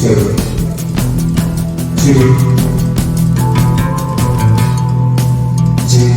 0, 2, G,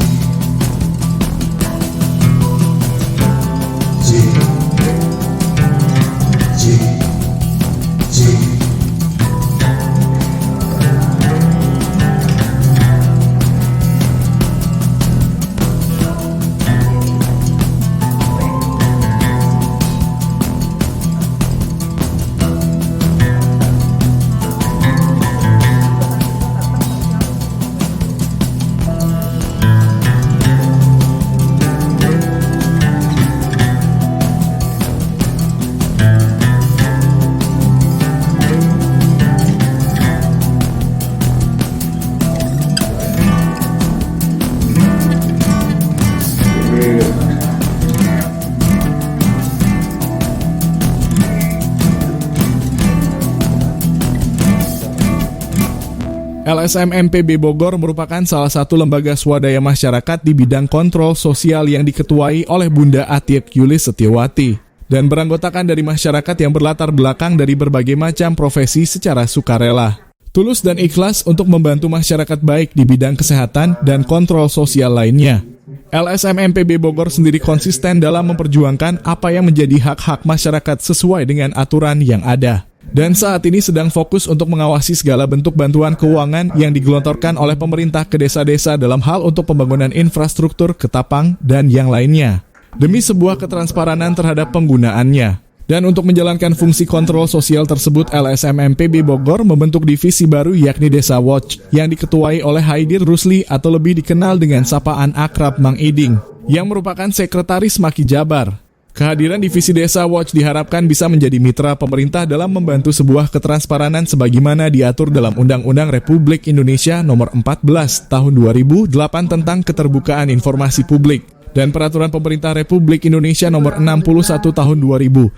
LSM MPB Bogor merupakan salah satu lembaga swadaya masyarakat di bidang kontrol sosial yang diketuai oleh Bunda Atiek Yulis Setiawati dan beranggotakan dari masyarakat yang berlatar belakang dari berbagai macam profesi secara sukarela. Tulus dan ikhlas untuk membantu masyarakat baik di bidang kesehatan dan kontrol sosial lainnya. LSM MPB Bogor sendiri konsisten dalam memperjuangkan apa yang menjadi hak-hak masyarakat sesuai dengan aturan yang ada. Dan saat ini sedang fokus untuk mengawasi segala bentuk bantuan keuangan yang digelontorkan oleh pemerintah ke desa-desa dalam hal untuk pembangunan infrastruktur, ketapang, dan yang lainnya. Demi sebuah ketransparanan terhadap penggunaannya. Dan untuk menjalankan fungsi kontrol sosial tersebut, LSM MPB Bogor membentuk divisi baru yakni Desa Watch yang diketuai oleh Haidir Rusli atau lebih dikenal dengan sapaan akrab Mang Iding yang merupakan sekretaris Maki Jabar. Kehadiran divisi Desa Watch diharapkan bisa menjadi mitra pemerintah dalam membantu sebuah ketransparanan sebagaimana diatur dalam Undang-Undang Republik Indonesia Nomor 14 Tahun 2008 tentang Keterbukaan Informasi Publik dan Peraturan Pemerintah Republik Indonesia Nomor 61 Tahun 2010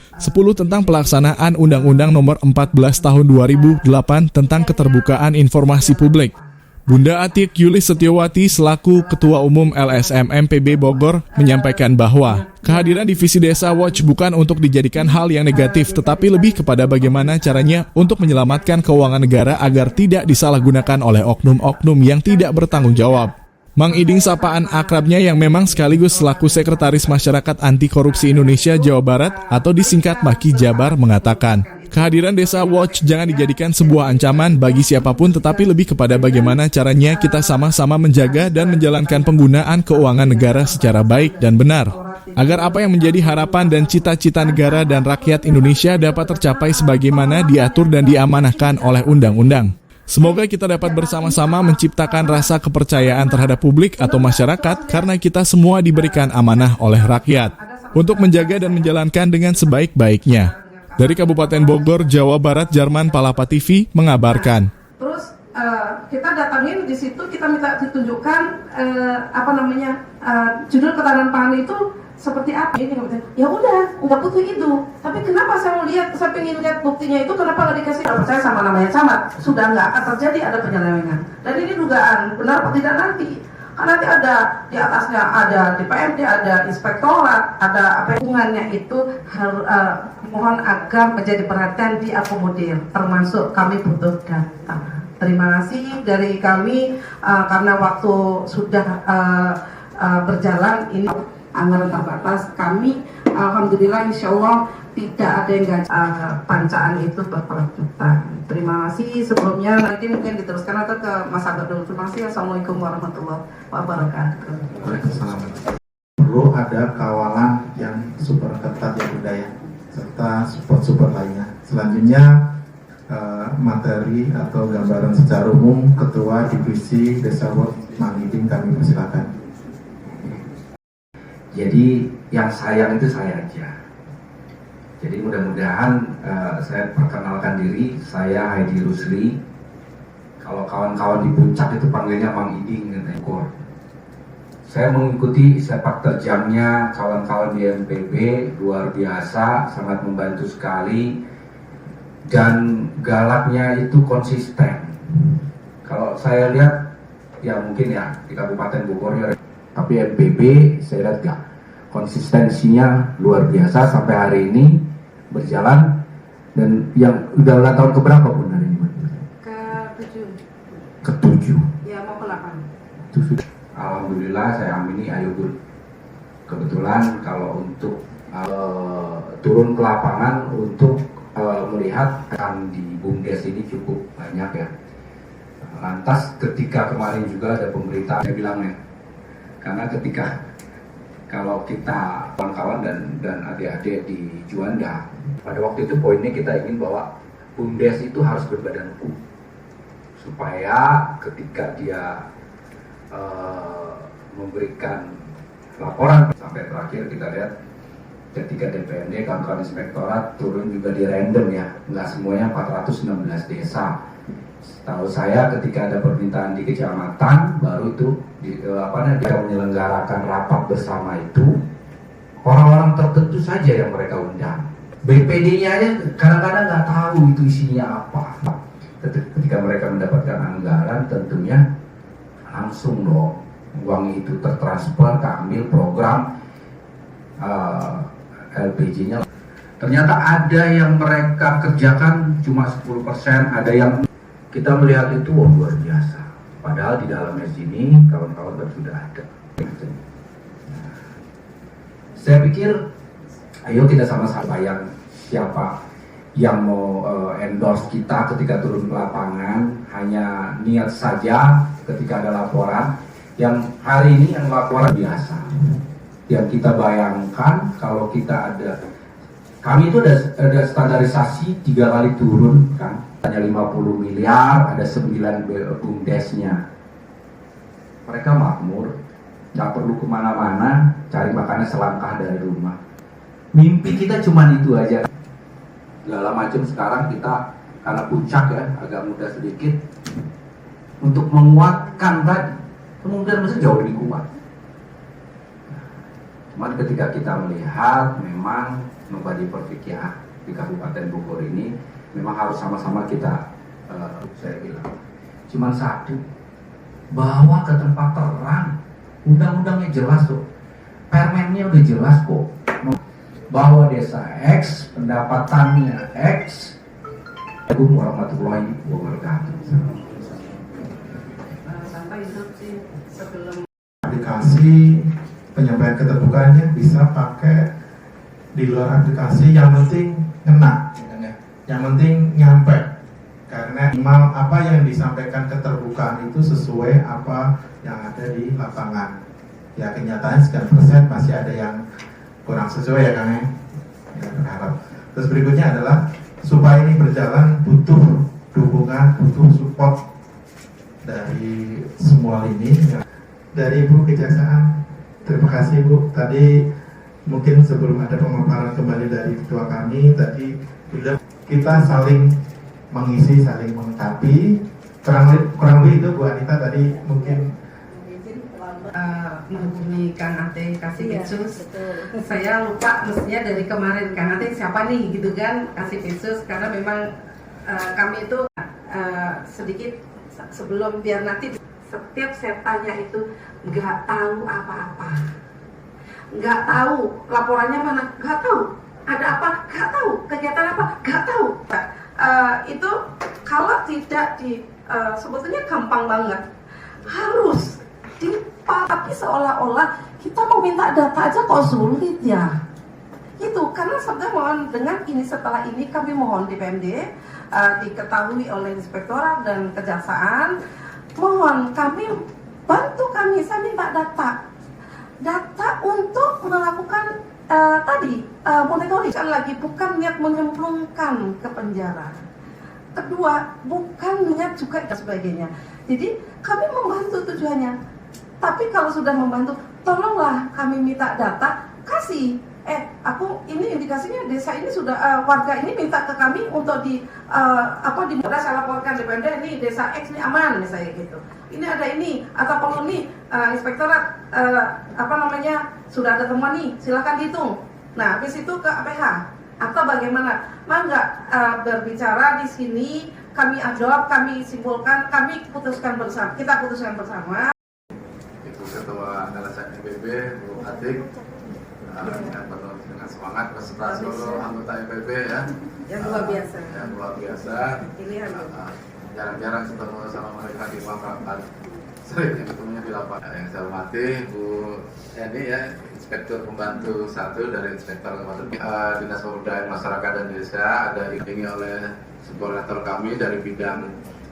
tentang pelaksanaan Undang-Undang Nomor 14 Tahun 2008 tentang Keterbukaan Informasi Publik. Bunda Atiek Yulis Setiawati selaku Ketua Umum LSM MPB Bogor menyampaikan bahwa kehadiran divisi Desa Watch bukan untuk dijadikan hal yang negatif, tetapi lebih kepada bagaimana caranya untuk menyelamatkan keuangan negara agar tidak disalahgunakan oleh oknum-oknum yang tidak bertanggung jawab. Mang Iding sapaan akrabnya yang memang sekaligus selaku Sekretaris Masyarakat Anti Korupsi Indonesia Jawa Barat atau disingkat Maki Jabar mengatakan, kehadiran Desa Watch jangan dijadikan sebuah ancaman bagi siapapun tetapi lebih kepada bagaimana caranya kita sama-sama menjaga dan menjalankan penggunaan keuangan negara secara baik dan benar. Agar apa yang menjadi harapan dan cita-cita negara dan rakyat Indonesia dapat tercapai sebagaimana diatur dan diamanahkan oleh undang-undang. Semoga kita dapat bersama-sama menciptakan rasa kepercayaan terhadap publik atau masyarakat karena kita semua diberikan amanah oleh rakyat untuk menjaga dan menjalankan dengan sebaik-baiknya. Dari Kabupaten Bogor, Jawa Barat, Jarman Palapa TV mengabarkan. Terus kita datangin di situ, kita minta ditunjukkan judul ketahanan pangan itu seperti apa. Ya udah, nggak butuh itu. Tapi kenapa saya pengen lihat buktinya itu, kenapa nggak dikasih? Nggak percaya sama namanya camat, sudah nggak akan terjadi ada penyelewengan. Dan ini dugaan, benar atau tidak nanti. Karena nanti ada di atasnya ada di PMD, ada inspektorat, ada hubungannya itu mohon agar menjadi perhatian diakomodir, termasuk kami butuh data. Terima kasih dari kami karena waktu sudah berjalan ini anggaran terbatas kami alhamdulillah insya Allah tidak ada yang pancaan itu berkelanjutan. Terima kasih sebelumnya, nanti mungkin diteruskan atau ke Mas Agus dulu. Terima kasih. Assalamualaikum warahmatullahi wabarakatuh. Waalaikumsalam. Perlu ada kawalan yang super ketat ya budaya serta support lainnya. Selanjutnya materi atau gambaran secara umum Ketua Divisi Desa Watch Mang Iding kami persilakan. Jadi yang sayang itu saya aja. Jadi mudah-mudahan saya perkenalkan diri, saya Haidir Rusli. Kalau kawan-kawan di puncak itu panggilnya Mang Iding gitu. Saya mengikuti sepak terjangnya kawan-kawan di MPB, luar biasa, sangat membantu sekali. Dan galaknya itu konsisten. Kalau saya lihat, ya mungkin ya di Kabupaten Bogor ya. Tapi MPB saya lihat gak, konsistensinya luar biasa sampai hari ini berjalan Dan yang udah ulang tahun keberapa Bun hari ini? Ke-7. Ke-7. Ya mau ke-8. Itu sudah. Alhamdulillah saya amini, ayo Bun. Kebetulan kalau untuk turun ke lapangan untuk melihat kan di BUMDes ini cukup banyak ya. Lantas ketika kemarin juga ada pemberitaan saya bilang ya, karena ketika kalau kita kawan-kawan dan adik-adik di Juanda, pada waktu itu poinnya kita ingin bahwa BUMDes itu harus berbadan hukum supaya ketika dia memberikan laporan sampai terakhir kita lihat ketika DPND kawan-kawan inspektorat turun juga di random ya, nggak semuanya 416 desa. Tahu saya ketika ada permintaan di kecamatan baru itu dia menyelenggarakan rapat bersama itu orang-orang tertentu saja yang mereka undang. BPD-nya aja kadang-kadang nggak tahu itu isinya apa. Ketika mereka mendapatkan anggaran tentunya langsung dong uang itu tertransfer ke ambil program LPG-nya. Ternyata ada yang mereka kerjakan cuma 10%, ada yang kita melihat itu luar biasa. Padahal di dalamnya sini kawan-kawan sudah ada. Saya pikir ayo kita sama-sama yang siapa yang mau endorse kita ketika turun ke lapangan, hanya niat saja ketika ada laporan. Yang hari ini yang laporan biasa. Yang kita bayangkan kalau kita ada, kami itu ada standarisasi 3 kali turun kan, hanya 50 miliar, ada 9 BUMDes-nya. Mereka makmur, nggak perlu kemana-mana, cari makannya selangkah dari rumah. Mimpi kita cuma itu aja. Segala macam sekarang kita karena puncak ya, agak muda sedikit, untuk menguatkan tadi, kemudian masih jauh lebih kuat. Cuman ketika kita melihat memang Nobody Perfect ya di Kabupaten Bogor ini memang harus sama-sama kita saya bilang cuman satu, bawa ke tempat terang. Undang-undangnya jelas tuh, permennya udah jelas kok, bahwa desa X pendapatannya X. Assalamualaikum warahmatullahi wabarakatuh. Sampai itu sih sebelum Aplikasi penyampaian keterbukaannya bisa pakai di luar aplikasi, yang penting ngena, yang penting nyampe. Karena minimal apa yang disampaikan keterbukaan itu sesuai apa yang ada di lapangan. Ya kenyataannya sekian persen masih ada yang kurang sesuai ya Kang ya. Ya berharap. Terus berikutnya adalah supaya ini berjalan butuh dukungan, butuh support dari semua lini. Dari Ibu Kejaksaan, terima kasih Bu. Tadi mungkin sebelum ada pemaparan kembali dari ketua kami, tadi kita saling mengisi, saling melengkapi. Kurang lebih itu Bu Anita tadi mungkin menghubungi Kang Ate Kasih-Pitsus. Saya lupa mestinya dari kemarin Kang Ate siapa nih gitu kan, Kasih-Pitsus, karena memang kami itu sedikit sebelum biar nanti setiap saya tanya itu nggak tahu apa-apa, nggak tahu laporannya mana, nggak tahu ada apa, nggak tahu kegiatan apa, nggak tahu. Itu kalau tidak di sebetulnya gampang banget, harus tapi seolah-olah kita mau minta data aja kok sulit ya. Itu karena sebenarnya mohon dengan ini, setelah ini kami mohon di PMD diketahui oleh inspektorat dan kejaksaan, mohon kami bantu kami, saya minta data untuk melakukan monitoring. Sekali lagi bukan niat menyemplungkan ke penjara. Kedua, bukan niat juga dan sebagainya. Jadi kami membantu tujuannya. Tapi kalau sudah membantu, tolonglah kami minta data, kasih. Aku ini indikasinya desa ini sudah warga ini minta ke kami untuk di saya laporkan DPD ini desa X ini aman misalnya gitu. Ini ada ini atau perlu nih inspektorat sudah ada temuan nih, silakan dihitung. Nah, habis itu ke APH atau bagaimana? Mangga berbicara di sini, kami jawab, kami simpulkan, kami putuskan bersama. Kita putuskan bersama. Ibu Ketua LSM PBB, Bu Atik, dengan penuh dengan semangat. semangat beserta seluruh anggota MPB ya. Yang luar biasa. Yang luar biasa. Pilihan. Jarang-jarang ketemu sama mereka di ruang rapat. Sering ketemunya di lapangan. Yang saya hormati Bu Eni ya, Inspektur Pembantu 1 dari Inspektor Dinas Pemberdayaan Masyarakat dan Desa. Ada diiringi oleh subkoordinator kami dari bidang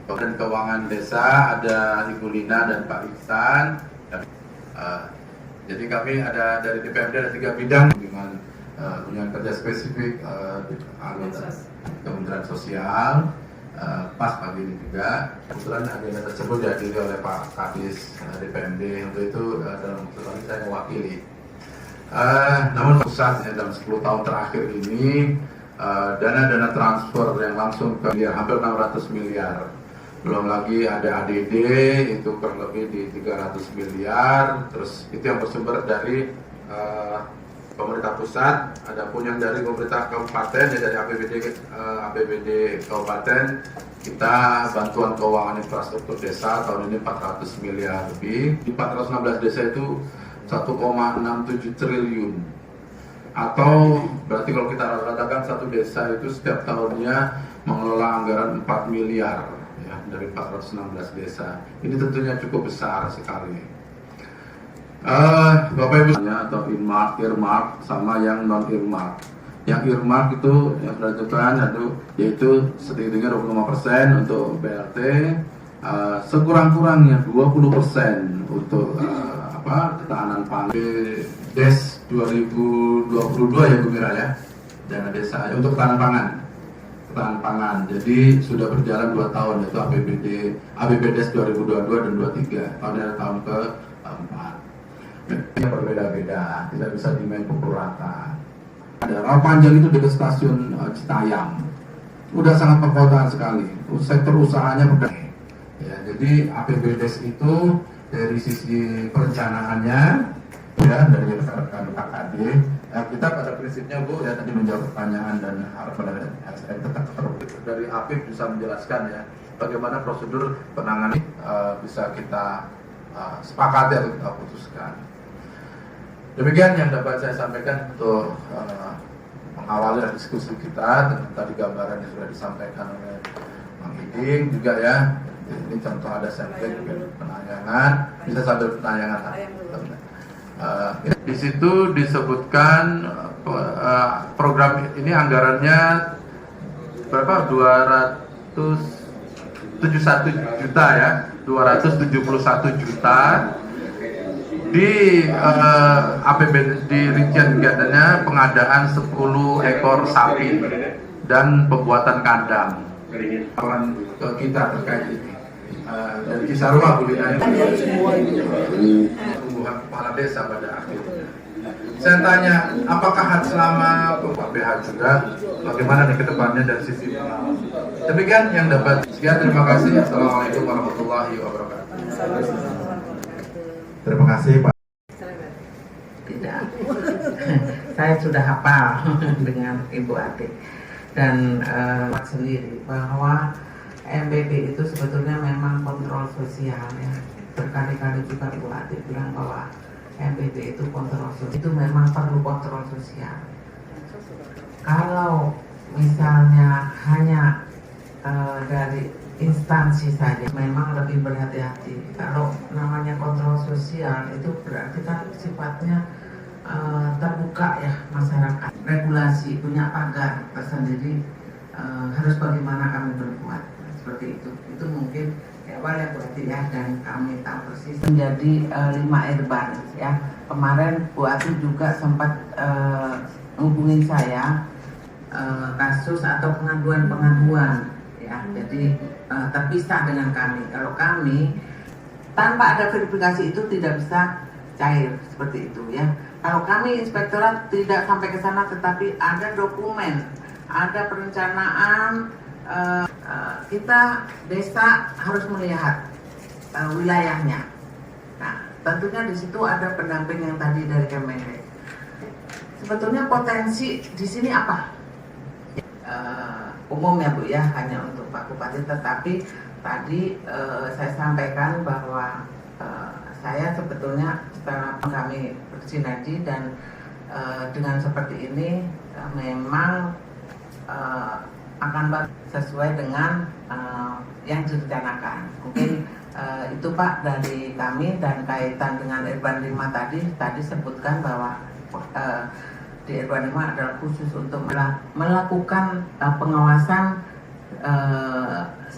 dan keuangan desa, ada Ibu Lina dan Pak Iksan. Jadi kami ada dari DPMD ada 3 bidang dengan kunjungan kerja spesifik anggota Kementerian Sosial. Pas pagi ini juga kebetulan agenda tersebut dihadiri oleh Pak Kadis DPMD. Untuk itu dalam kesempatan saya mewakili. Namun pusat dalam 10 tahun terakhir ini dana-dana transfer yang langsung ke hampir 600 miliar. Belum lagi ada ADD itu kurang lebih di 300 miliar. Terus itu yang bersumber dari pemerintah pusat, ada pun yang dari pemerintah kabupaten, ya dari APBD kabupaten. Kita bantuan keuangan infrastruktur desa tahun ini 400 miliar lebih. Di 416 desa itu 1,67 triliun. Atau berarti kalau kita rata-ratakan satu desa itu setiap tahunnya mengelola anggaran 4 miliar ya, dari 416 desa. Ini tentunya cukup besar sekali. Bapak Ibu atau earmark sama yang non earmark. Yang earmark itu yang sudah ditentukan yaitu setidaknya 25% untuk BLT, sekurang-kurangnya 20% untuk ketahanan pangan. Des 2022 ya Bu Mira ya, dana desa untuk ketahanan pangan. Jadi sudah berjalan 2 tahun yaitu APBDes 2022 dan 2023. Tahun ini tahun ke-4. Yang berbeda-beda, tidak bisa dimain pukul rata. Ada Rawa Panjang itu dekat stasiun Citayam, udah sangat perkotaan sekali. Sektor usahanya berdaya. Ya, jadi APBDes itu dari sisi perencanaannya, ya dari rekan KKD, kita pada prinsipnya Bu ya tadi menjawab pertanyaan dan harapan dari tetap dari APIP bisa menjelaskan ya bagaimana prosedur penanganan bisa kita sepakati atau kita putuskan. Demikian yang dapat saya sampaikan untuk mengawali diskusi kita. Tadi gambaran yang sudah disampaikan oleh Bang Iding juga ya. Ini contoh ada sampel penayangan, bisa sambil penayangan. Di situ disebutkan program ini anggarannya berapa? 271 juta ya, 271 juta. Di APBD di rincian kegiatannya pengadaan 10 ekor sapi dan pembuatan kandang. Laporan ke kita terkait ini dari Cisarua Bu Lina tumbuhan kepala desa pada akhirnya. Saya tanya, apakah selama PPH juga bagaimana nih ke depannya dari sisi pengawasan? Demikian yang dapat. Sekian, terima kasih. Assalamualaikum warahmatullahi wabarakatuh. Terima kasih Pak. Tidak, saya sudah hafal dengan Ibu Atik dan sendiri bahwa MPB itu sebetulnya memang kontrol sosial ya. Berkali-kali juga Ibu Atik bilang bahwa MPB itu kontrol sosial, itu memang perlu kontrol sosial. Kalau misalnya hanya dari instansi saja memang lebih berhati-hati. Kalau namanya kontrol sosial itu berarti kan sifatnya terbuka ya masyarakat. Regulasi punya pagar tersendiri, harus bagaimana kami berbuat seperti itu. Itu mungkin ya banyak berarti ya, dan kami tahu persis menjadi 5 Irban ya. Kemarin Bu Ati juga sempat hubungin saya kasus atau pengaduan ya. Jadi terpisah dengan kami. Kalau kami tanpa ada verifikasi itu tidak bisa cair seperti itu ya. Kalau kami inspektorat tidak sampai ke sana, tetapi ada dokumen, ada perencanaan. Kita desa harus melihat wilayahnya. Nah, tentunya di situ ada pendamping yang tadi dari Kementerian. Sebetulnya potensi di sini apa? Umum ya Bu ya, hanya untuk Pak Bupati, tetapi tadi saya sampaikan bahwa saya sebetulnya setelah kami bersinergi dan dengan seperti ini memang akan sesuai dengan yang direncanakan. Mungkin itu Pak dari kami, dan kaitan dengan Irban 5 tadi sebutkan bahwa di Irban 5 adalah khusus untuk melakukan pengawasan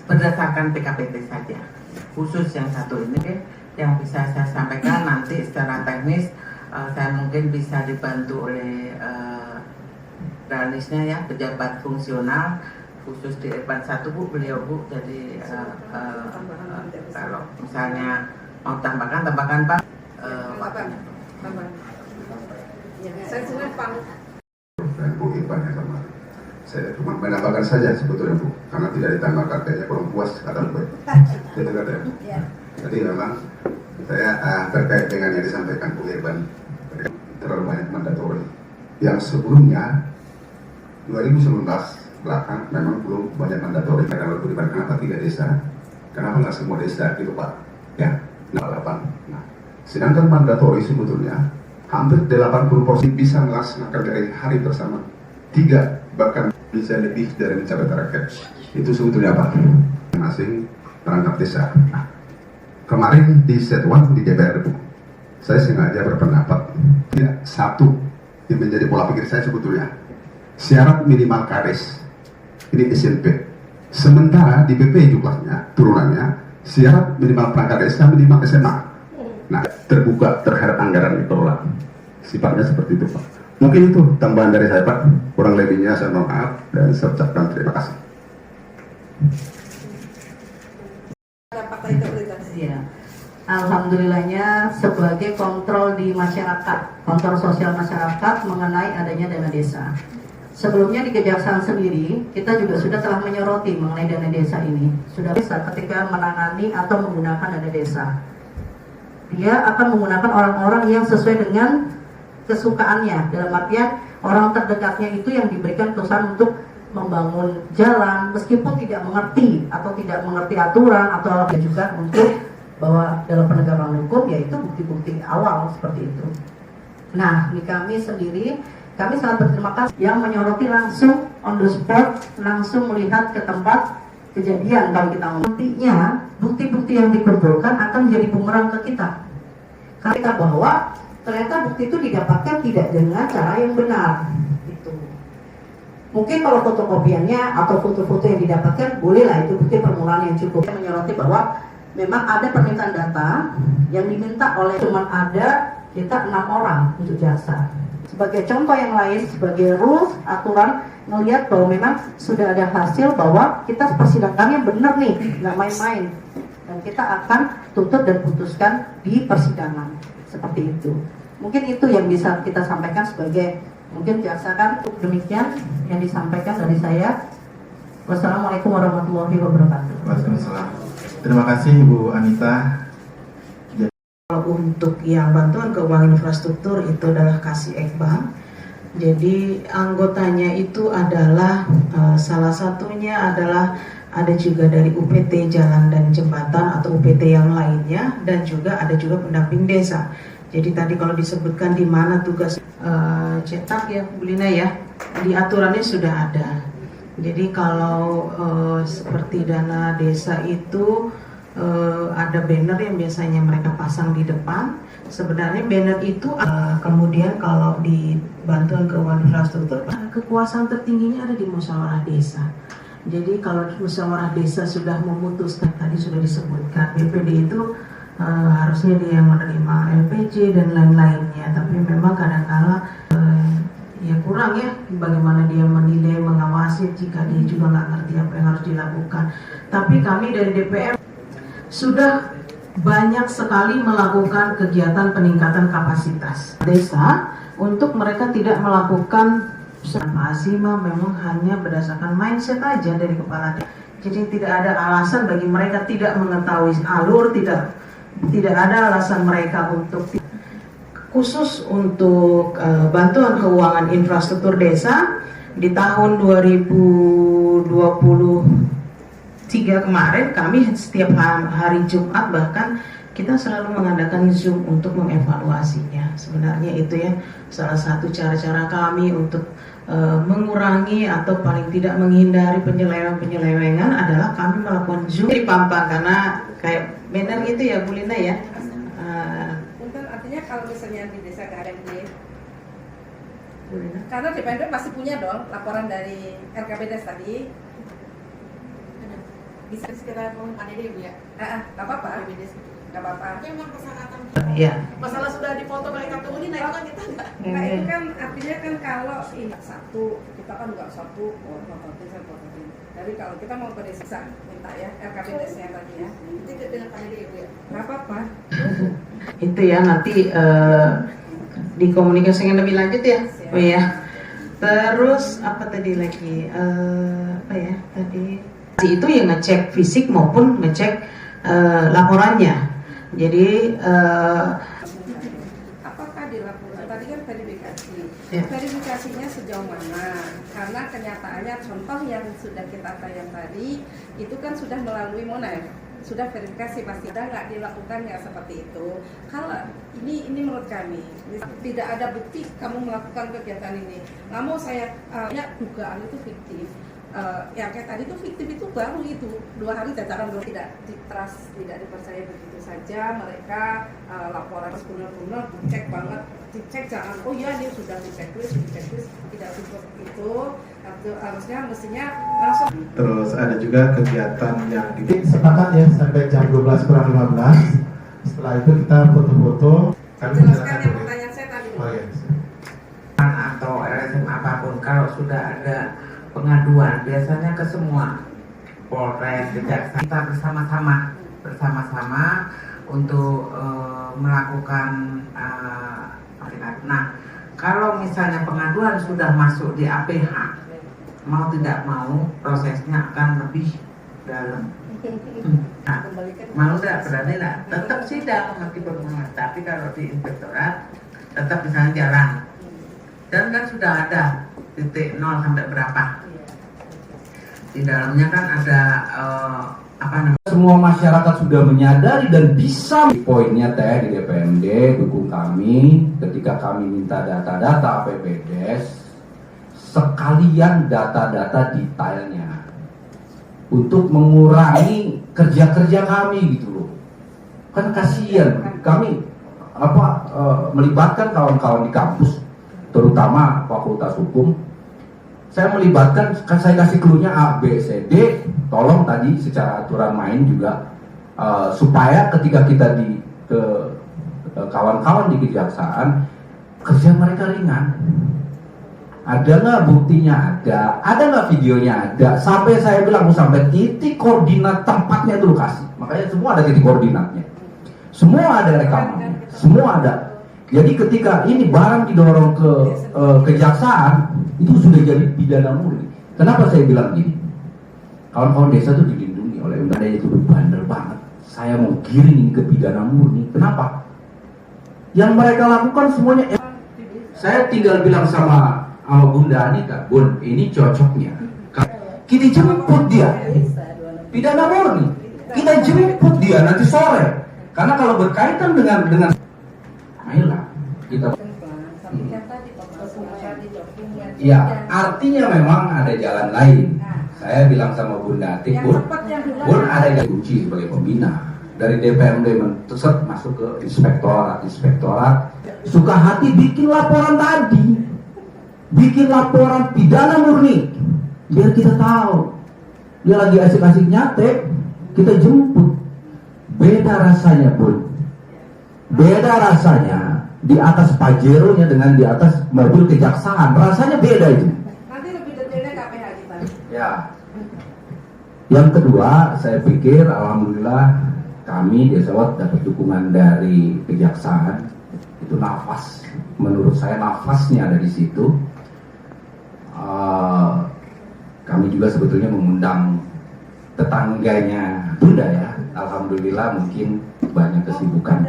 berdasarkan PKPT saja. Khusus yang satu ini yang bisa saya sampaikan nanti secara teknis, saya mungkin bisa dibantu oleh Danisnya ya, pejabat fungsional khusus di Irban 1 Bu, beliau Bu. Jadi kalau misalnya mau tambahkan Pak. Saya sebenarnya pamit. Dan Bu Irban yang sama. Saya cuma menambahkan saja sebetulnya Bu, karena tidak ditambahkan kayaknya kurang puas kata Bu. Jadi memang saya terkait dengan yang disampaikan Bu Irban, terlalu banyak mandatori. Yang sebelumnya 2019 belakang memang belum banyak mandatori. Karena Bu Irban, kenapa 3 desa? Kenapa nggak semua desa gitu Pak? Ya, 8. Nah, sedangkan mandatori sebetulnya hampir 80% bisa melaksanakan dari hari bersama. 3 bahkan bisa lebih dari mencapai target. Itu sebetulnya apa? Masing perangkat desa. Nah, kemarin di set 1 di DPR Bu, saya sengaja berpendapat tidak satu yang menjadi pola pikir saya sebetulnya syarat minimal kades ini SMP. Sementara di BP jumlahnya turunannya syarat minimal perangkat desa minimal SMA. Nah, terbuka terhadap anggaran dikelola. Sifatnya seperti itu Pak. Mungkin itu tambahan dari saya Pak. Kurang lebihnya saya mohon maaf dan saya ucapkan terima kasih. Ya. Alhamdulillahnya sebagai kontrol di masyarakat, kontrol sosial masyarakat mengenai adanya dana desa. Sebelumnya di Kejaksaan sendiri, kita juga sudah telah menyoroti mengenai dana desa ini. Sudah bisa ketika menangani atau menggunakan dana desa. Dia akan menggunakan orang-orang yang sesuai dengan kesukaannya. Dalam artian orang terdekatnya itu yang diberikan kesan untuk membangun jalan, meskipun tidak mengerti atau tidak mengerti aturan, atau juga untuk bahwa dalam penegakan hukum yaitu bukti-bukti awal seperti itu. Nah, di kami sendiri, kami sangat berterima kasih yang menyoroti langsung on the spot, langsung melihat ke tempat kejadian. Kalau kita nantinya bukti-bukti yang dikumpulkan akan menjadi bumerang ke kita. Karena kita bahwa ternyata bukti itu didapatkan tidak dengan cara yang benar. Itu. Mungkin kalau fotokopiannya atau foto-foto yang didapatkan bolehlah itu bukti permulaan yang cukup. Saya menyoroti bahwa memang ada permintaan data yang diminta oleh cuman ada kita 6 orang untuk jasa. Sebagai contoh yang lain, sebagai rules, aturan, melihat bahwa memang sudah ada hasil bahwa kita persidangannya benar nih, nggak main-main. Dan kita akan tutup dan putuskan di persidangan. Seperti itu. Mungkin itu yang bisa kita sampaikan sebagai, mungkin jaksa kan. Demikian yang disampaikan dari saya. Wassalamualaikum warahmatullahi wabarakatuh. Waalaikumsalam. Terima kasih Bu Anita. Untuk yang bantuan keuangan infrastruktur itu adalah Kasih Ekbank. Jadi anggotanya itu adalah salah satunya adalah ada juga dari UPT Jalan dan Jembatan atau UPT yang lainnya, dan juga ada juga pendamping desa. Jadi tadi kalau disebutkan di mana tugas cetak ya Bu Lina ya, di aturannya sudah ada. Jadi kalau seperti dana desa itu ada banner yang biasanya mereka pasang di depan. Sebenarnya banner itu kemudian kalau di bantuan keuangan infrastruktur, kekuasaan tertingginya ada di musyawarah desa. Jadi kalau musyawarah desa sudah memutuskan, tadi sudah disebutkan BPD itu harusnya dia yang menerima LPJ dan lain-lainnya. Tapi memang kadang-kala ya kurang ya bagaimana dia menilai, mengawasi jika dia juga nggak ngerti apa yang harus dilakukan. Tapi kami dari DPR sudah banyak sekali melakukan kegiatan peningkatan kapasitas desa untuk mereka tidak melakukan Pak Azima memang hanya berdasarkan mindset aja dari kepala desa. Jadi tidak ada alasan bagi mereka tidak mengetahui alur, tidak ada alasan mereka untuk khusus untuk bantuan keuangan infrastruktur desa di tahun 2023 kemarin kami setiap hari Jumat bahkan kita selalu mengadakan Zoom untuk mengevaluasinya. Sebenarnya itu ya salah satu cara-cara kami untuk mengurangi atau paling tidak menghindari penyelewengan adalah kami melakukan Zoom di Pampang, karena kayak banner itu ya Bu Linda ya. Mungkin artinya kalau misalnya di desa nggak ada ini, karena DPND pasti punya dong laporan dari LKPDes tadi. Bisa sekitar ada deh Bu ya? Nggak apa-apa. Nggak apa-apa. Memang persyaratan. Iya. Masalah sudah dipoto oleh kartu ini, nah kan kita nggak. Nah itu kan artinya kan kalau ini satu, kita kan nggak satu, fototin. Jadi kalau kita mau ke desa, minta ya LKPDes-nya tadi ya. Itu dengan tadi ya Bu ya? Nggak apa-apa. Itu ya nanti dikomunikasikan lebih lanjut ya. Oh ya. Terus apa tadi lagi? Apa ya tadi? Itu yang ngecek fisik maupun ngecek laporannya. Jadi apakah dilakukan? Tadi kan verifikasi. Ya. Verifikasinya sejauh mana? Karena kenyataannya contoh yang sudah kita tayang tadi itu kan sudah melalui Monef, sudah verifikasi pasti ada nggak dilakukan nggak seperti itu. Kalau ini menurut kami tidak ada bukti kamu melakukan kegiatan ini. Nggak mau saya ya dugaan itu fiktif. Yang kayak tadi itu fiktif itu baru itu 2 hari jajaran belum tidak ditrust, tidak dipercaya begitu saja. Mereka laporan benar-benar dicek banget, dicek jangan oh ya dia sudah di checklist tidak seperti itu. Harusnya mestinya langsung. Terus ada juga kegiatan yang sepakat ya sampai jam 12:15. Setelah itu kita foto-foto. Jelaskan yang pertanyaan saya tadi. Oh, ya. Atau LSM apapun, kalau sudah ada pengaduan biasanya ke semua Polres, Kejaksaan, kita bersama-sama untuk melakukan nah kalau misalnya pengaduan sudah masuk di APH, mau tidak mau prosesnya akan lebih dalam. Nah, mau tidak berani tidak tetap sidang meskipun mengulas, tapi kalau di inspektorat tetap misalnya jalan dan kan sudah ada titik 0 sampai berapa di dalamnya kan ada apa namanya, Semua masyarakat sudah menyadari dan bisa. Poinnya teh di DPMD dukung kami ketika kami minta data-data APBDes, sekalian data-data detailnya untuk mengurangi kerja-kerja kami gitu loh. Kan kasihan kami melibatkan kawan-kawan di kampus, terutama Fakultas Hukum. Saya melibatkan, kan saya kasih clue-nya A, B, C, D. Tolong tadi secara aturan main juga supaya ketika kita ke kawan-kawan di kejaksaan kerja mereka ringan. Ada nggak buktinya? Ada nggak videonya? Ada. Sampai saya bilang sampai titik koordinat tempatnya itu lokasi. Makanya semua ada titik koordinatnya. Semua ada rekamannya. Semua ada. Jadi ketika ini barang didorong ke kejaksaan, itu sudah jadi pidana murni. Kenapa saya bilang gini? Kawan-kawan desa itu dilindungi oleh undang-undang, itu bandel banget. Saya mau giring ke pidana murni. Kenapa? Yang mereka lakukan semuanya. Saya tinggal bilang sama Bunda Anita, Bun, ini cocoknya. Kita jemput dia, pidana murni. Kita jemput dia nanti sore. Karena kalau berkaitan dengan ayolah kita. Ya, artinya memang ada jalan lain. Saya bilang sama Bunda Atik, Bun ada yang kunci sebagai pembina. Dari DPMD masuk ke inspektorat. Suka hati bikin laporan tadi. Bikin laporan pidana murni. Biar kita tahu. Dia lagi asik-asik nyate, kita jemput. Beda rasanya, Bun. Beda rasanya di atas Pajero-nya dengan di atas mobil kejaksaan. Rasanya beda itu. Nanti lebih detailnya KPH kita. Ya. Yang kedua, saya pikir alhamdulillah kami Desa Wat dapat dukungan dari kejaksaan. Itu nafas, menurut saya nafasnya ada di situ. Kami juga sebetulnya mengundang tetangganya Bunda ya. Alhamdulillah mungkin banyak kesibukan.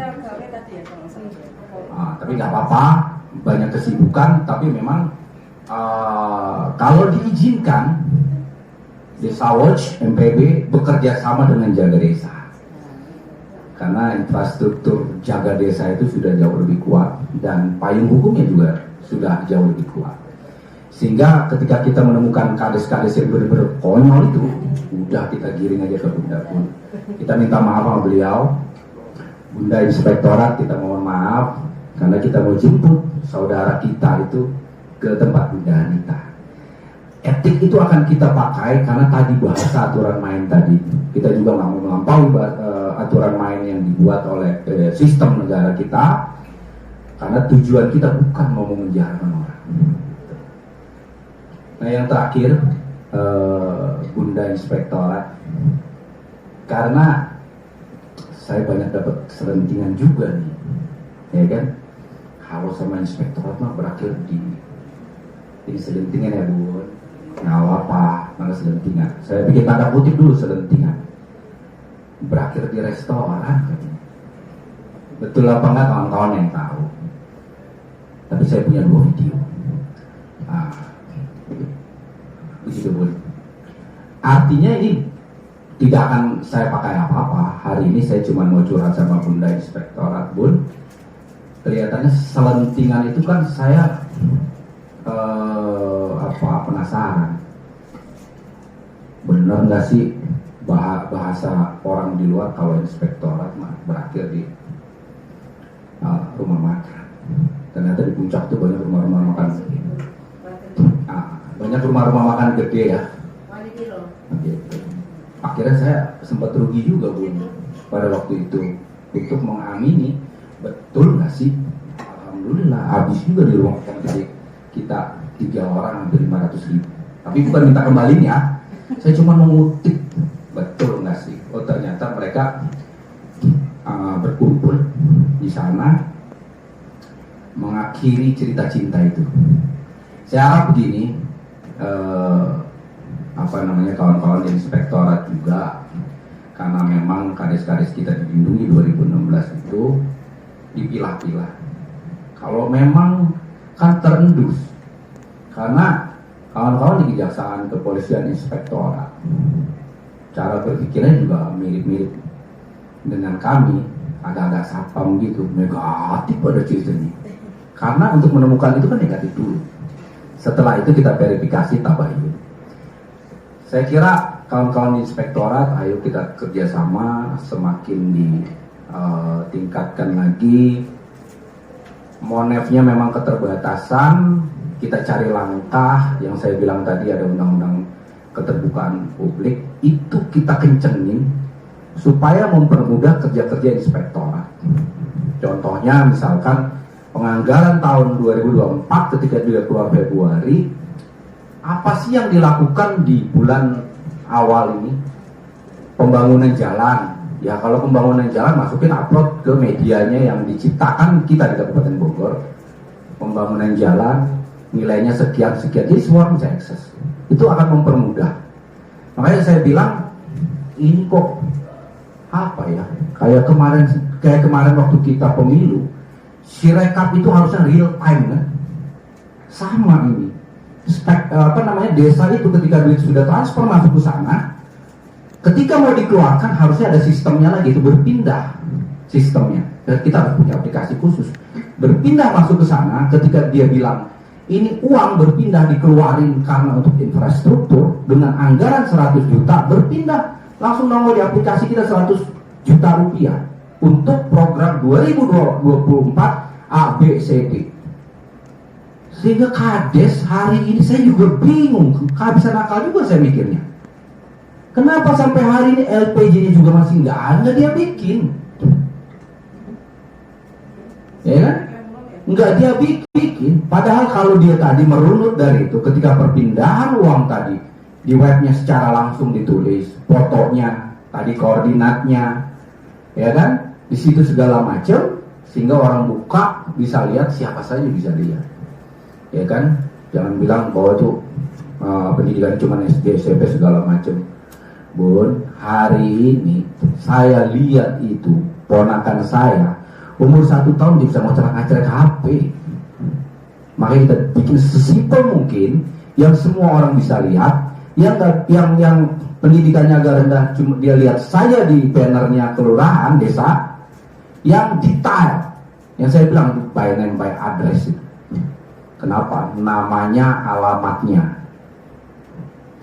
Tapi nggak apa-apa, banyak kesibukan. Tapi memang kalau diizinkan, Desa Watch MPB bekerja sama dengan jaga desa. karena infrastruktur jaga desa itu sudah jauh lebih kuat dan payung hukumnya juga sudah jauh lebih kuat. Sehingga ketika kita menemukan kades-kades yang benar-benar konyol itu, udah kita giring aja ke Bunda pun. Kita minta maaf sama beliau, Bunda Inspektorat, kita mohon maaf karena kita mau jemput saudara kita itu ke tempat Bunda Anita. Etik itu akan kita pakai karena tadi bahasa aturan main tadi. Kita juga nggak mau melampaui aturan main yang dibuat oleh sistem negara kita, karena tujuan kita bukan mau menjarakan orang. Nah yang terakhir, Bunda Inspektorat, karena saya banyak dapat selentingan juga nih, ya kan? Halo sama Inspektorat mah berakhir di ini selentingan ya Bu. Nggak apa, mana selentingan. Saya bikin tanda kutip dulu selentingan. Berakhir di restoran. Betul apa enggak kawan-kawan yang tahu? Tapi saya punya 2 video. Begitu Bu. Artinya ini tidak akan saya pakai apa-apa. Hari ini saya cuma mau curhat sama Bunda Inspektorat Bun. Kelihatannya selentingan itu kan saya penasaran, benar nggak sih bahasa orang di luar kalau Inspektorat berakhir di rumah makan. Ternyata di puncak tuh banyak rumah-rumah makan, banyak rumah-rumah makan gede ya. Akhirnya saya sempat rugi juga Bu pada waktu itu untuk mengamini betul nggak sih. Alhamdulillah habis juga di rumah makan gede kita 3 orang hampir 500.000. Tapi bukan minta kembalinya, saya cuma mengutip betul nggak sih. Oh ternyata mereka berkumpul di sana mengakhiri cerita cinta itu. Saya harap begini, kawan-kawan di Inspektorat juga, karena memang kades-kades kita dilindungi 2016 itu dipilah-pilah. Kalau memang kan terendus, karena kawan-kawan di Kejaksaan, Kepolisian, Inspektorat cara berpikirnya juga mirip-mirip dengan kami, agak-agak sapam gitu, negatif pada ceritanya. Karena untuk menemukan itu kan negatif dulu, setelah itu kita verifikasi tabayun. Saya kira kawan-kawan di Inspektorat, ayo kita kerjasama, semakin ditingkatkan lagi. Monefnya memang keterbatasan, kita cari langkah yang saya bilang tadi, ada undang-undang keterbukaan publik, itu kita kencengin supaya mempermudah kerja-kerja Inspektorat. Contohnya misalkan penganggaran tahun 2024 ketika dia keluar Februari, apa sih yang dilakukan di bulan awal ini? Pembangunan jalan. Ya kalau pembangunan jalan masukin upload ke medianya yang diciptakan kita di Kabupaten Bogor. Pembangunan jalan nilainya sekian-sekian, jadi semua orang bisa akses. Itu akan mempermudah. Makanya saya bilang ini kok apa ya? Kayak kemarin waktu kita pemilu, Sirekap itu harusnya real time kan? Sama ini. Desa itu ketika duit sudah transfer masuk ke sana, ketika mau dikeluarkan harusnya ada sistemnya lagi, itu berpindah sistemnya. Dan kita harus punya aplikasi khusus. Berpindah masuk ke sana, ketika dia bilang ini uang berpindah dikeluarin karena untuk infrastruktur dengan anggaran 100 juta, berpindah langsung nongol di aplikasi kita 100 juta rupiah untuk program 2024 ABCD. Sehingga kades hari ini saya juga bingung, kehabisan akal juga saya mikirnya. Kenapa sampai hari ini LPG-nya juga masih nggak ada dia bikin? Ya kan? Nggak dia bikin. Padahal kalau dia tadi merunut dari itu, ketika perpindahan uang tadi di webnya secara langsung ditulis fotonya, tadi koordinatnya, ya kan? Di situ segala macam, sehingga orang buka bisa lihat, siapa saja bisa lihat. Ya kan, jangan bilang bahwa itu pendidikan cuma SD, SMP segala macam. Bun, hari ini saya lihat itu ponakan saya umur 1 tahun dia bisa ngocek-ngocek HP. Makanya kita bikin sesimpel mungkin yang semua orang bisa lihat, yang pendidikannya agak rendah, cuma dia lihat saya di bannernya kelurahan desa, yang detail, yang saya bilang itu by name by address itu. Kenapa? Namanya, alamatnya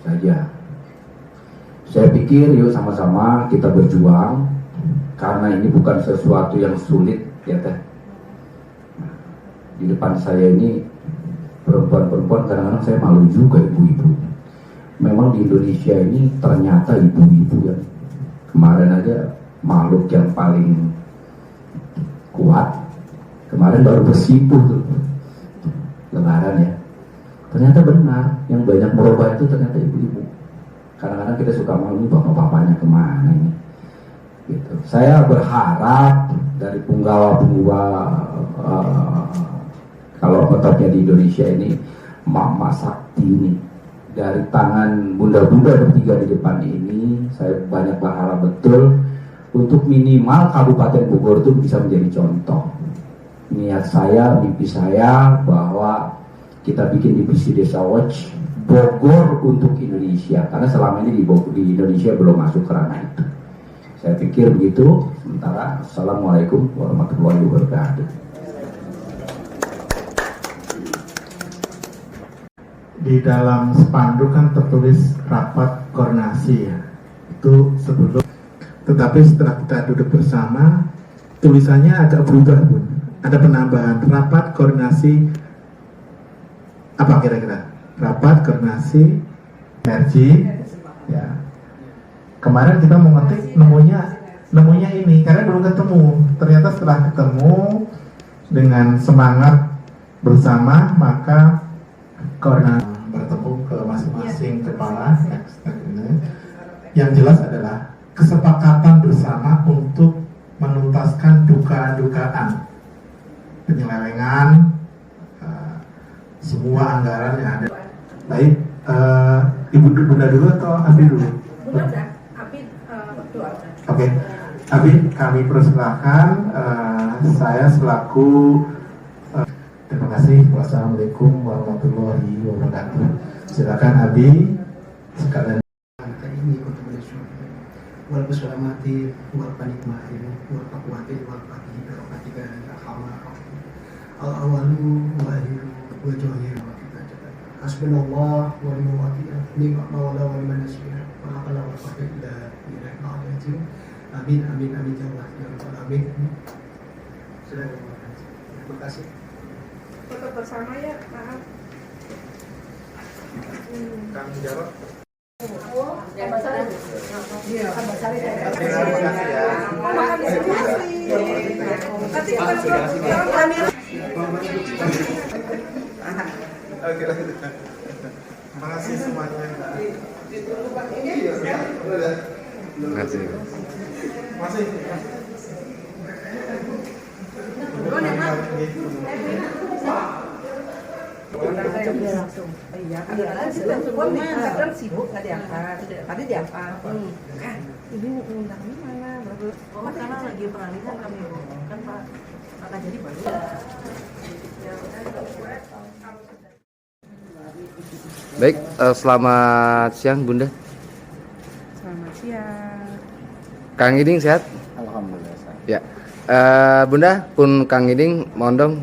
saja. Saya pikir yuk sama-sama kita berjuang, karena ini bukan sesuatu yang sulit ya teh. Di depan saya ini perempuan-perempuan, kadang-kadang saya malu juga, ibu-ibu. Memang di Indonesia ini ternyata ibu-ibu ya. Kemarin aja makhluk yang paling kuat, kemarin baru bersimpuh tuh Lebaran ya. Ternyata benar, yang banyak merubah itu ternyata ibu-ibu. Kadang-kadang kita suka malu, ini bapak-bapaknya kemana ini gitu. Saya berharap dari penggawa-penggawa kalau metodenya di Indonesia ini, Mama Sakti ini, dari tangan bunda-bunda bertiga di depan ini, saya banyak berharap betul untuk minimal Kabupaten Bogor itu bisa menjadi contoh. Niat saya, mimpi saya bahwa kita bikin divisi Desa Watch Bogor untuk Indonesia, karena selama ini di Indonesia belum masuk ke ranah itu. Saya pikir begitu. Sementara, Assalamualaikum warahmatullahi wabarakatuh. Di dalam spanduk kan tertulis rapat koordinasi ya. Itu sebelum, tetapi setelah kita duduk bersama, tulisannya agak berubah, Bun. Ada penambahan rapat koordinasi apa kira-kira? Rapat koordinasi energi ya. Kemarin kita mau ngetik nemunya ini karena belum ketemu. Ternyata setelah ketemu dengan semangat bersama, maka koordinasi bertemu ke masing-masing kepala. Yang jelas adalah kesepakatan bersama untuk menuntaskan dugaan-dugaan penyelewengan semua anggaran yang ada. Baik, Ibu Bunda dulu atau Abi dulu? Bunda, Abi berdua. Oke, Abi kami persilahkan. Saya selaku terima kasih. Wassalamualaikum warahmatullahi wabarakatuh. Silakan Abi sekalian. ini wal muslimati wal panikmati wal taqwati wal fatihi barokatika al-hawar al-awalu wa akhiru wa jahiru wa kita hasbunallah wa ni'mal wakil ni'mal mawla wa ni'mal nasir wa la hawla wa la quwwata illa billahil aliyyil azim. Amin amin amin ya Allah ya rabbal alamin. Terima kasih. Foto bersama ya, maaf. Kang Jarot. Terima kasih ya. Terima kasih semuanya. Terima kasih. Masih. Langsung. Iya, kadang sibuk nggak diangkat. Tadi diangkat. Kan, ini undangnya mana? Oh, karena lagi peralihan kami kan Pak. Maka jadi baru. Baik, selamat siang Bunda. Selamat siang. Kang Iding sehat? Alhamdulillah. Ya. Bunda pun Kang Iding mohon dong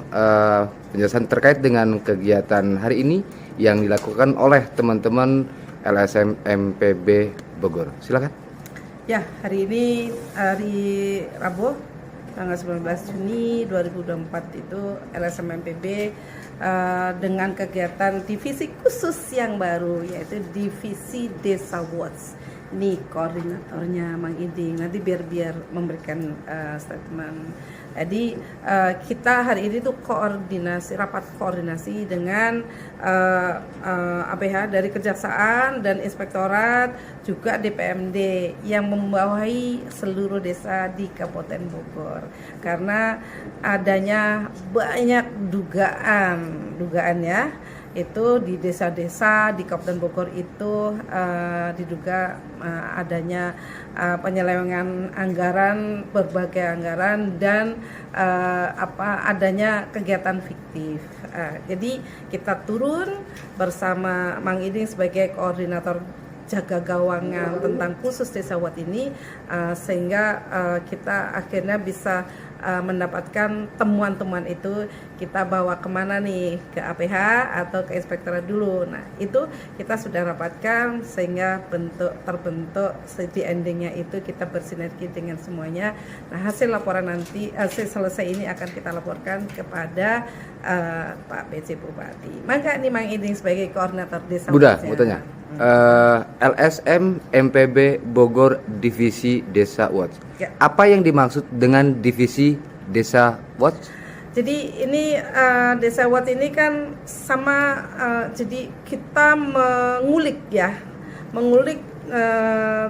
penjelasan terkait dengan kegiatan hari ini yang dilakukan oleh teman-teman LSM MPB Bogor. Silakan. Ya, hari ini hari Rabu tanggal 19 Juni 2024 itu LSM MPB dengan kegiatan divisi khusus yang baru yaitu divisi Desa Watch. Ini koordinatornya Mang Iding, nanti biar memberikan statement. Jadi kita hari ini tuh rapat koordinasi dengan APH dari Kejaksaan dan Inspektorat, juga DPMD yang membawahi seluruh desa di Kabupaten Bogor. Karena adanya banyak dugaan ya, itu di desa-desa di Kabupaten Bogor itu diduga adanya penyelewengan anggaran, berbagai anggaran dan adanya kegiatan fiktif. Jadi kita turun bersama Mang Iding sebagai koordinator jaga gawangan tentang khusus Desa Wat ini, sehingga kita akhirnya bisa mendapatkan temuan-temuan itu, kita bawa kemana nih, ke APH atau ke inspektorat dulu. Nah itu kita sudah rapatkan sehingga terbentuk di endingnya itu kita bersinergi dengan semuanya. Nah hasil laporan nanti hasil selesai ini akan kita laporkan kepada Pak PJ Bupati. Maka ini Mang Iding sebagai koordinator desa. Bunda, mau tanya. LSM MPB Bogor Divisi Desa Watch. Ya. Apa yang dimaksud dengan Divisi Desa Watch? Jadi ini Desa Wat ini kan sama, jadi kita mengulik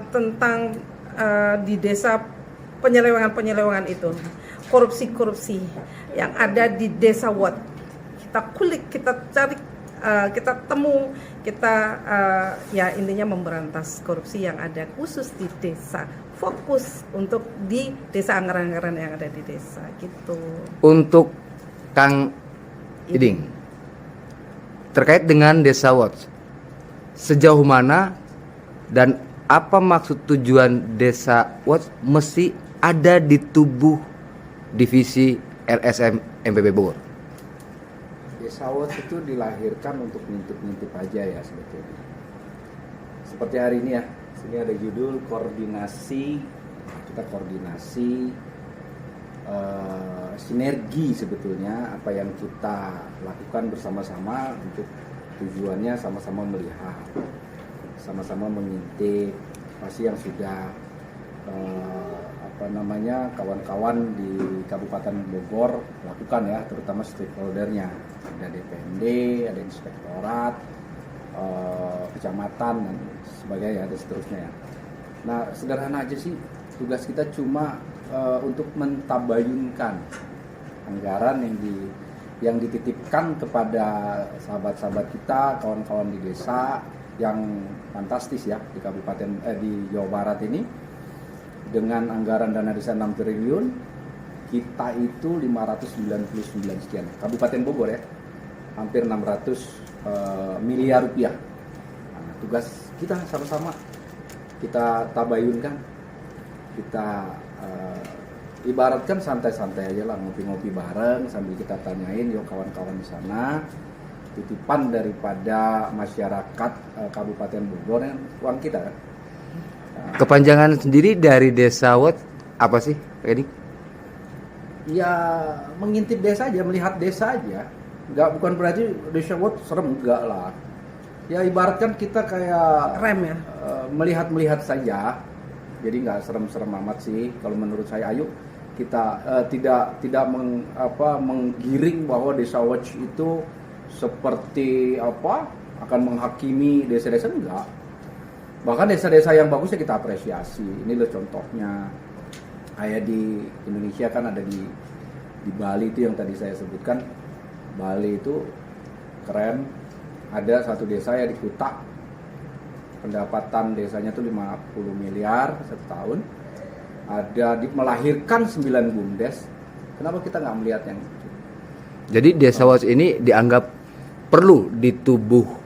tentang di desa penyelewengan itu, korupsi yang ada di Desa Wat. Kita kulik, kita cari, kita temu, kita ya intinya memberantas korupsi yang ada khusus di desa, fokus untuk di desa, anggaran-anggaran yang ada di desa gitu. Untuk Kang Iding, terkait dengan Desa Watch, sejauh mana dan apa maksud tujuan Desa Watch mesti ada di tubuh divisi LSM MPB Bogor? Desa Watch itu dilahirkan untuk ngintip-ngintip aja ya sebetulnya. Seperti hari ini ya, sini ada judul koordinasi, kita koordinasi sinergi sebetulnya apa yang kita lakukan bersama-sama untuk tujuannya sama-sama melihat, sama-sama mengintip pasti yang sudah kawan-kawan di Kabupaten Bogor lakukan ya, terutama stakeholdernya, ada DPMD, ada inspektorat, kecamatan dan sebagainya dan seterusnya ya. Nah sederhana aja sih, tugas kita cuma untuk mentabayunkan anggaran yang dititipkan kepada sahabat-sahabat kita, kawan-kawan di desa yang fantastis ya di Kabupaten di Jawa Barat ini, dengan anggaran dana desa 6 triliun, kita itu 599 sekian. Kabupaten Bogor ya, hampir 600 miliar rupiah. Nah, tugas kita sama-sama kita tabayunkan, kita ibaratkan santai-santai aja lah, ngopi-ngopi bareng sambil kita tanyain yuk kawan-kawan di sana, titipan daripada masyarakat Kabupaten Bogor yang uang kita kan. Kepanjangan sendiri dari Desa Watch apa sih, Edi? Ya mengintip desa aja, melihat desa aja. Bukan berarti Desa Watch serem, enggak lah. Ya ibaratkan kita kayak rem ya, melihat saja. Jadi nggak serem-serem amat sih kalau menurut saya. Ayo kita tidak menggiring bahwa Desa Watch itu seperti akan menghakimi desa-desa, enggak. Bahkan desa-desa yang bagusnya kita apresiasi. Ini loh contohnya, kayak di Indonesia kan ada di Bali itu yang tadi saya sebutkan. Bali itu keren, ada satu desa ya di Kuta, pendapatan desanya tuh 50 miliar setahun, ada melahirkan 9 bumdes. Kenapa kita nggak melihat yang itu? Jadi Desa Watch ini dianggap perlu di tubuh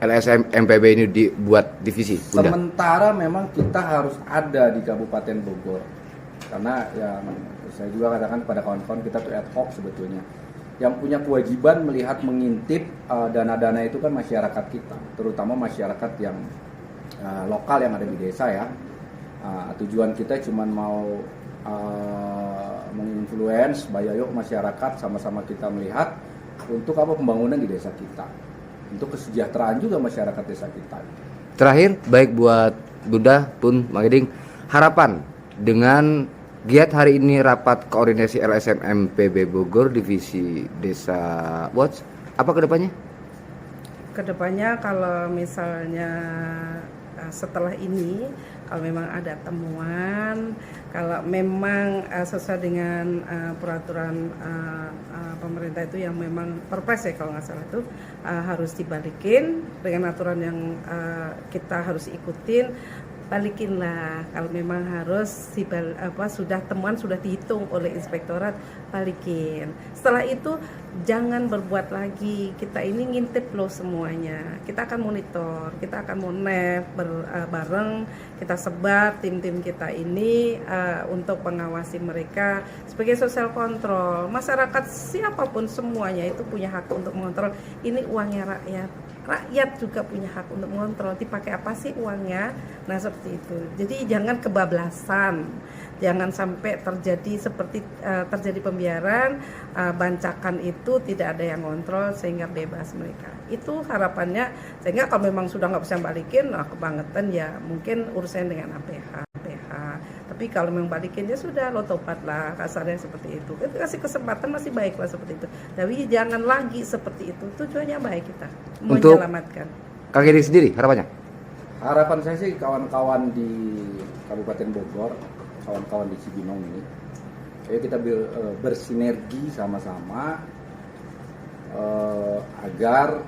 LSM MPB ini dibuat divisi, Bunda? Sementara memang kita harus ada di Kabupaten Bogor, karena ya saya juga katakan pada kawan-kawan kita tuh ad hoc sebetulnya. Yang punya kewajiban melihat, mengintip dana-dana itu kan masyarakat kita, terutama masyarakat yang lokal yang ada di desa ya. Tujuan kita cuma mau menginfluence yuk masyarakat, sama-sama kita melihat untuk apa pembangunan di desa kita, untuk kesejahteraan juga masyarakat desa kita. Terakhir, baik buat Bunda pun Mang Iding, harapan dengan giat hari ini rapat koordinasi LSM MPB Bogor Divisi Desa Watch, apa kedepannya? Kedepannya kalau misalnya setelah ini, kalau memang ada temuan, kalau memang sesuai dengan peraturan pemerintah itu yang memang perpres ya kalau nggak salah itu harus dibalikin dengan aturan yang kita harus ikutin. balikinlah. Kalau memang harus sudah temuan sudah dihitung oleh inspektorat, balikin. Setelah itu jangan berbuat lagi. Kita ini ngintip loh semuanya. Kita akan monitor, kita akan monitor bareng, kita sebar tim-tim kita ini untuk mengawasi mereka sebagai social control. Masyarakat siapapun semuanya itu punya hak untuk mengontrol. Ini uangnya rakyat. Rakyat juga punya hak untuk mengontrol dipakai apa sih uangnya. Nah seperti itu. Jadi jangan kebablasan, jangan sampai terjadi pembiaran, bancakan itu tidak ada yang ngontrol sehingga bebas mereka. Itu harapannya, sehingga kalau memang sudah nggak bisa balikin, kebangetan ya mungkin urusan dengan APH. Tapi kalau memang balikin ya sudah, lo tobat lah, kasarnya seperti itu. Kita kasih kesempatan masih baik lah seperti itu. Tapi jangan lagi seperti itu. Tujuannya baik kita menyelamatkan. Kang Iding sendiri harapannya? Harapan saya sih kawan-kawan di Kabupaten Bogor, kawan-kawan di Cibinong ini, ayo kita bersinergi sama-sama agar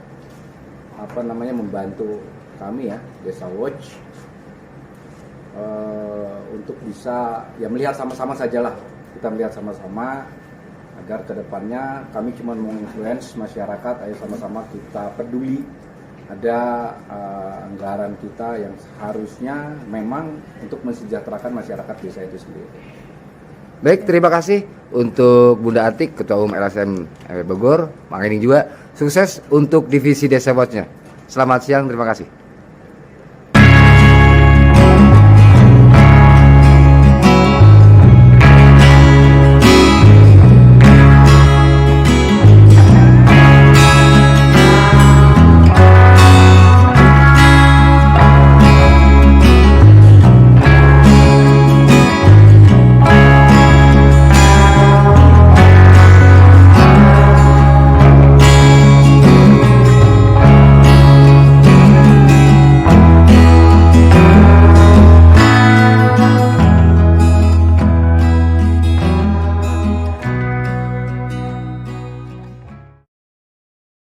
membantu kami ya Desa Watch untuk bisa ya melihat sama-sama sajalah, kita melihat sama-sama agar kedepannya kami cuma menginfluence masyarakat, ayo sama-sama kita peduli ada anggaran kita yang seharusnya memang untuk mensejahterakan masyarakat desa itu sendiri. Baik, terima kasih untuk Bunda Atik, Ketua Umum LSM MPB Bogor. Mang Iding juga sukses untuk divisi Desa Watch-nya. Selamat siang, terima kasih.